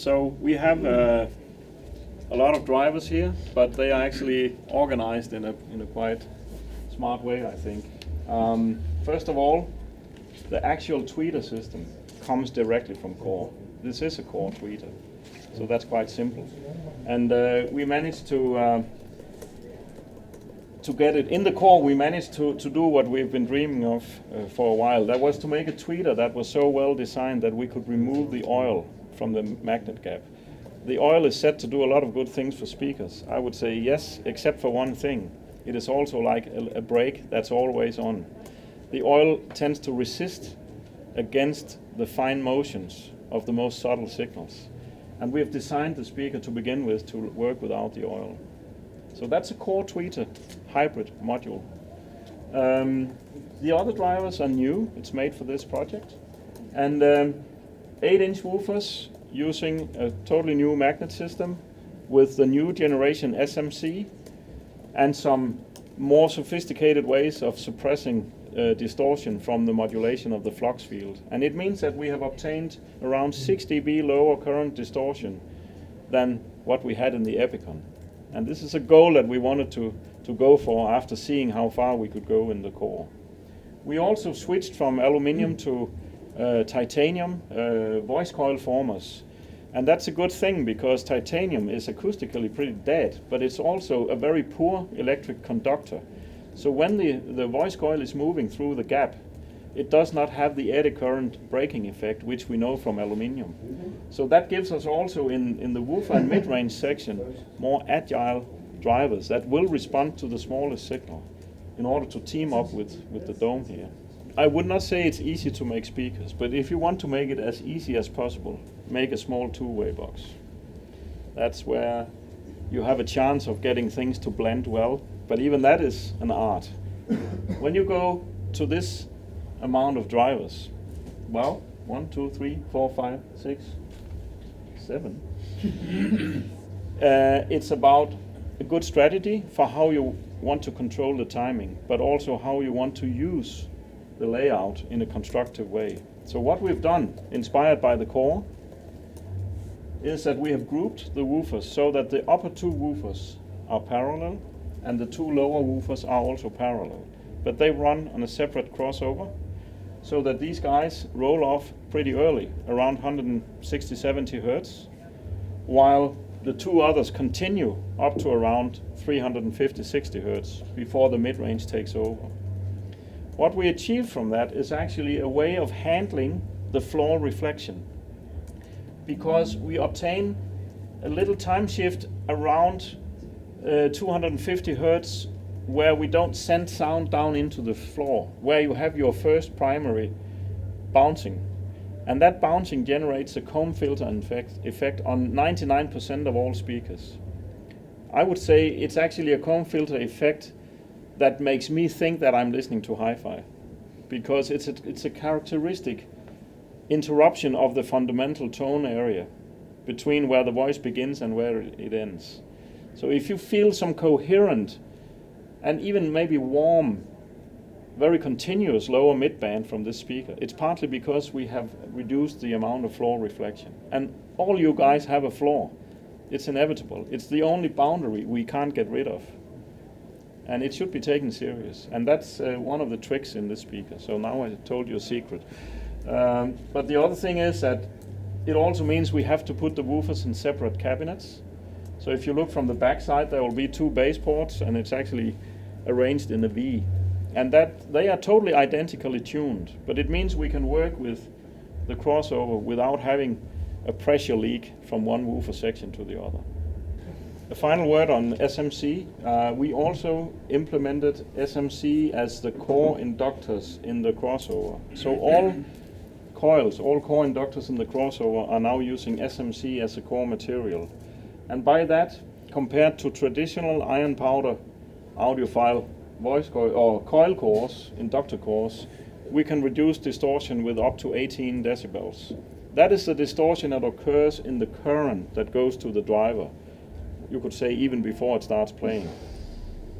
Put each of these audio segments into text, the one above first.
So we have a lot of drivers here, but they are actually organized in a quite smart way, I think. First of all, the actual tweeter system comes directly from Core. This is a Core tweeter, so that's quite simple. And we managed to get it in the Core. We managed to do what we've been dreaming of for a while. That was to make a tweeter that was so well designed that we could remove the oil from the magnet gap. The oil is said to do a lot of good things for speakers. I would say yes, except for one thing. It is also like a brake that's always on. The oil tends to resist against the fine motions of the most subtle signals. And we have designed the speaker to begin with to work without the oil. So that's a Core tweeter hybrid module. The other drivers are new. It's made for this project. And 8-inch woofers using a totally new magnet system with the new generation SMC and some more sophisticated ways of suppressing distortion from the modulation of the flux field. And it means that we have obtained around 6 dB lower current distortion than what we had in the Epicon. And this is a goal that we wanted to go for after seeing how far we could go in the Core. We also switched from aluminium to titanium voice coil formers. And that's a good thing because titanium is acoustically pretty dead, but it's also a very poor electric conductor. So when the voice coil is moving through the gap, it does not have the eddy current braking effect, which we know from aluminium. So that gives us also in the woofer and mid-range section more agile drivers that will respond to the smallest signal in order to team up with the dome here. I would not say it's easy to make speakers, but if you want to make it as easy as possible, make a small two-way box. That's where you have a chance of getting things to blend well, but even that is an art. When you go to this amount of drivers, well, 1, 2, 3, 4, 5, 6, 7. It's about a good strategy for how you want to control the timing, but also how you want to use the layout in a constructive way. So what we've done, inspired by the Core, is that we have grouped the woofers so that the upper two woofers are parallel and the two lower woofers are also parallel. But they run on a separate crossover so that these guys roll off pretty early, around 160-70 Hertz, while the two others continue up to around 350-60 Hertz before the mid-range takes over. What we achieve from that is actually a way of handling the floor reflection, because we obtain a little time shift around 250 Hertz where we don't send sound down into the floor, where you have your first primary bouncing. And that bouncing generates a comb filter effect on 99% of all speakers. I would say it's actually a comb filter effect that makes me think that I'm listening to hi-fi, because it's a characteristic interruption of the fundamental tone area between where the voice begins and where it ends. So if you feel some coherent and even maybe warm, very continuous lower midband from this speaker, it's partly because we have reduced the amount of floor reflection. And all you guys have a floor. It's inevitable. It's the only boundary we can't get rid of. And it should be taken serious. And that's one of the tricks in this speaker. So now I told you a secret. But the other thing is that it also means we have to put the woofers in separate cabinets. So if you look from the back side, there will be 2 bass ports, and it's actually arranged in a V. And that they are totally identically tuned, but it means we can work with the crossover without having a pressure leak from one woofer section to the other. A final word on SMC. We also implemented SMC as the core inductors in the crossover. So all coils, all core inductors in the crossover are now using SMC as a core material. And by that, compared to traditional iron powder audiophile voice coil or coil cores, inductor cores, we can reduce distortion with up to 18 decibels. That is the distortion that occurs in the current that goes to the driver. You could say even before it starts playing.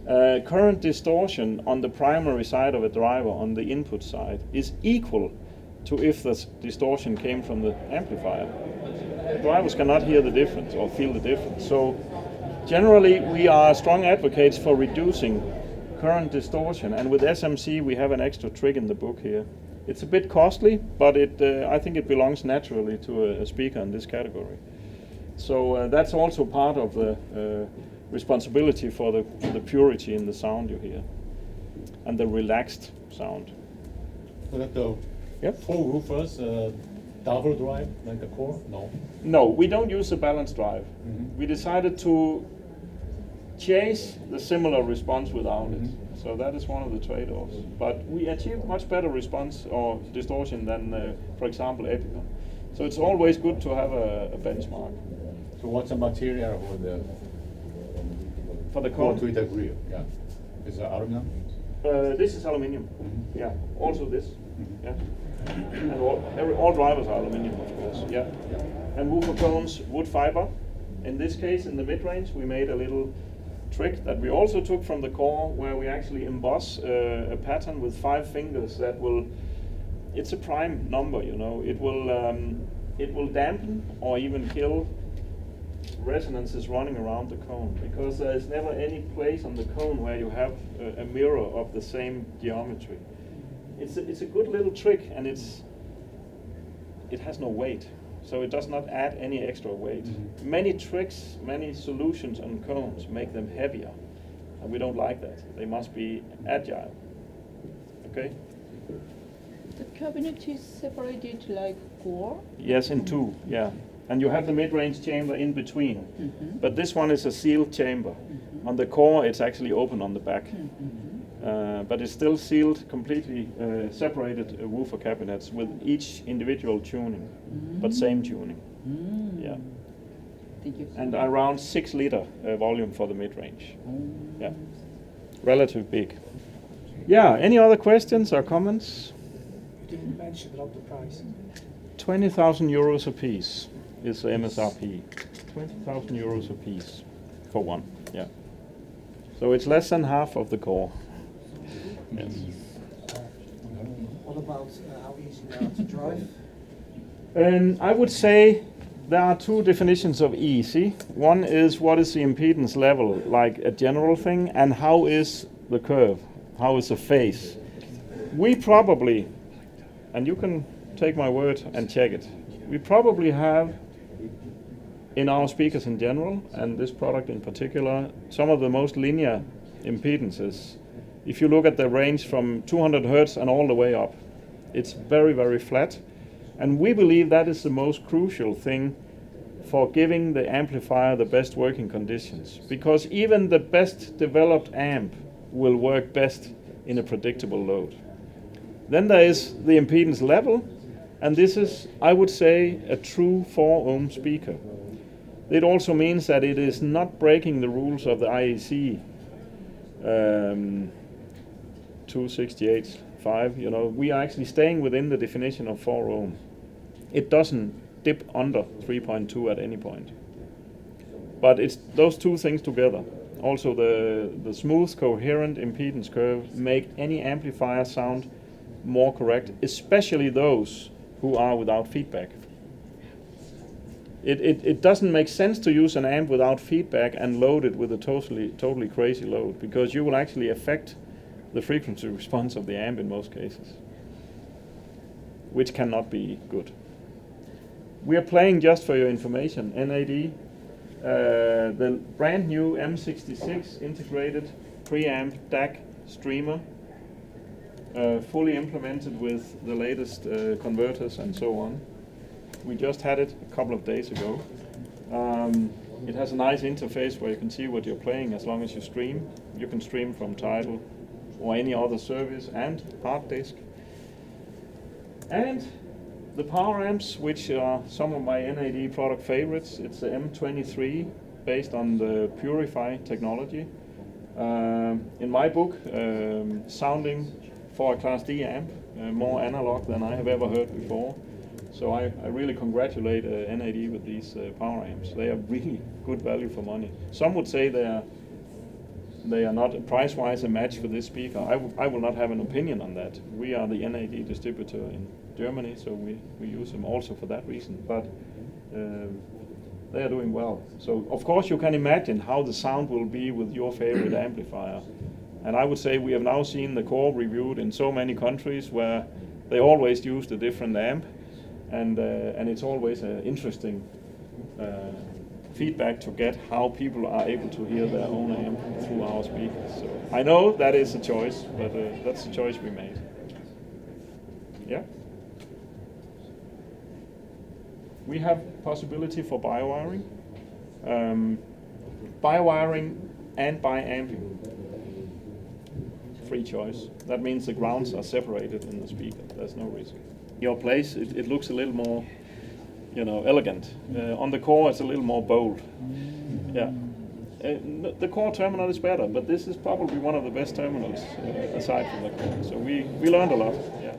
Current distortion on the primary side of a driver, on the input side, is equal to if the distortion came from the amplifier. drivers cannot hear the difference or feel the difference. So generally, we are strong advocates for reducing current distortion, and with SMC we have an extra trick in the book here. It's a bit costly, but I think it belongs naturally to a speaker in this category. So that's also part of the responsibility for the purity in the sound you hear, and the relaxed sound. So that the full woofers double drive like the core? No. No, we don't use a balanced drive. We decided to chase the similar response without it. So that is one of the trade-offs. But we achieve much better response or distortion than, for example, Epicon. So it's always good to have a benchmark. So what's the material for the core cone? to the grill? Yeah. Is it aluminum? This is aluminium. Yeah. Also this. Yeah. And all drivers are aluminium, of course. Yeah. And woofer cones, wood fiber. In this case, in the mid-range, we made a little trick that we also took from the core, where we actually emboss a pattern with 5 fingers that will. It's a prime number, you know. It will dampen or even kill resonances running around the cone, because there is never any place on the cone where you have a mirror of the same geometry. It's a good little trick, and it has no weight, so it does not add any extra weight. Many tricks, many solutions on cones make them heavier, and we don't like that. They must be agile. Okay? The cabinet is separated like core? Yes, in 2, yeah. And you have the mid-range chamber in between. But this one is a sealed chamber. On the core, it's actually open on the back. But it's still sealed, completely separated woofer cabinets with each individual tuning, but same tuning. Yeah. And around 6 liter volume for the mid-range. Yeah. Relatively big. Yeah, any other questions or comments? You didn't mention about the price. 20,000 euros a piece is the MSRP. 20,000 euros a piece for one, yeah. So it's less than half of the core. Yes. What about how easy they are to drive? And I would say there are 2 definitions of easy. One is what is the impedance level, like a general thing, and how is the curve, how is the phase. We probably, and you can take my word and check it, we probably have in our speakers in general, and this product in particular, some of the most linear impedances. If you look at the range from 200 Hertz and all the way up, it's very, very flat. And we believe that is the most crucial thing for giving the amplifier the best working conditions. Because even the best developed amp will work best in a predictable load. Then there is the impedance level, and this is, I would say, a true 4 ohm speaker. It also means that it is not breaking the rules of the IEC 268.5. You know, we are actually staying within the definition of 4 ohm. It doesn't dip under 3.2 at any point. But it's those 2 things together. Also the smooth, coherent impedance curve make any amplifier sound more correct, especially those who are without feedback. It doesn't make sense to use an amp without feedback and load it with a totally crazy load, because you will actually affect the frequency response of the amp in most cases, which cannot be good. We are playing, just for your information, NAD, the brand new M66 integrated preamp DAC streamer, fully implemented with the latest converters and so on. We just had it a couple of days ago. It has a nice interface where you can see what you're playing as long as you stream. You can stream from Tidal or any other service and hard disk. And the power amps, which are some of my NAD product favorites, it's the M23 based on the Purify technology. In my book, sounding for a Class D amp, more analog than I have ever heard before. So I really congratulate NAD with these power amps. They are really good value for money. Some would say they are not price-wise a match for this speaker. I will not have an opinion on that. We are the NAD distributor in Germany, so we use them also for that reason. But they are doing well. So of course you can imagine how the sound will be with your favorite amplifier. And I would say we have now seen the Core reviewed in so many countries where they always used a different amp, and it's always interesting feedback to get how people are able to hear their own amp through our speakers. So I know that is a choice, but that's the choice we made. Yeah. We have possibility for biowiring, biowiring and bi-amping. Free choice. That means the grounds are separated in the speaker. There's no risk. Your place, it looks a little more, elegant. On the Core, it's a little more bold. Yeah. The Core terminal is better, but this is probably one of the best terminals aside from the Core. So we learned a lot. Yeah.